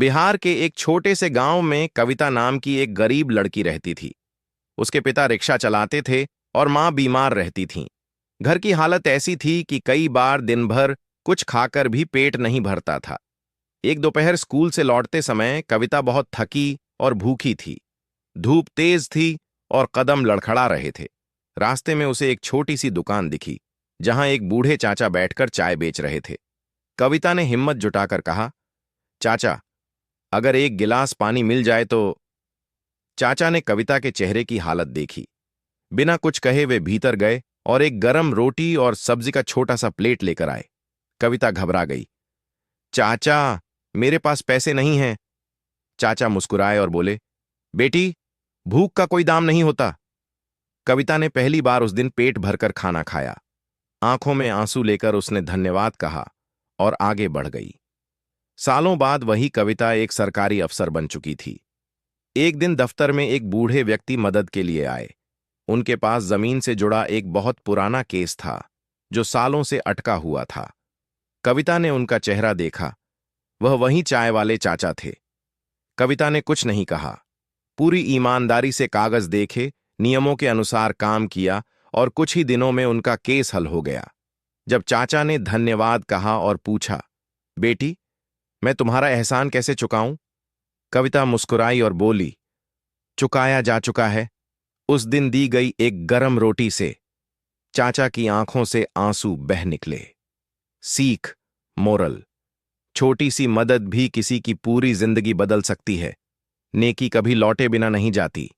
बिहार के एक छोटे से गांव में कविता नाम की एक गरीब लड़की रहती थी। उसके पिता रिक्शा चलाते थे और मां बीमार रहती थीं। घर की हालत ऐसी थी कि कई बार दिन भर कुछ खाकर भी पेट नहीं भरता था। एक दोपहर स्कूल से लौटते समय कविता बहुत थकी और भूखी थी। धूप तेज थी और कदम लड़खड़ा रहे थे। रास्ते में उसे एक छोटी सी दुकान दिखी, जहां एक बूढ़े चाचा बैठकर चाय बेच रहे थे। कविता ने हिम्मत जुटाकर कहा, चाचा, अगर एक गिलास पानी मिल जाए तो। चाचा ने कविता के चेहरे की हालत देखी। बिना कुछ कहे वे भीतर गए और एक गरम रोटी और सब्जी का छोटा सा प्लेट लेकर आए। कविता घबरा गई। चाचा, मेरे पास पैसे नहीं हैं। चाचा मुस्कुराए और बोले, बेटी, भूख का कोई दाम नहीं होता। कविता ने पहली बार उस दिन पेट भरकर खाना खाया। आंखों में आंसू लेकर उसने धन्यवाद कहा और आगे बढ़ गई। सालों बाद वही कविता एक सरकारी अफसर बन चुकी थी। एक दिन दफ्तर में एक बूढ़े व्यक्ति मदद के लिए आए। उनके पास जमीन से जुड़ा एक बहुत पुराना केस था, जो सालों से अटका हुआ था। कविता ने उनका चेहरा देखा। वह वही चाय वाले चाचा थे। कविता ने कुछ नहीं कहा। पूरी ईमानदारी से कागज देखे, नियमों के अनुसार काम किया और कुछ ही दिनों में उनका केस हल हो गया। जब चाचा ने धन्यवाद कहा और पूछा, बेटी, मैं तुम्हारा एहसान कैसे चुकाऊं? कविता मुस्कुराई और बोली, चुकाया जा चुका है, उस दिन दी गई एक गरम रोटी से। चाचा की आंखों से आंसू बह निकले। सीख, मोरल, छोटी सी मदद भी किसी की पूरी जिंदगी बदल सकती है। नेकी कभी लौटे बिना नहीं जाती।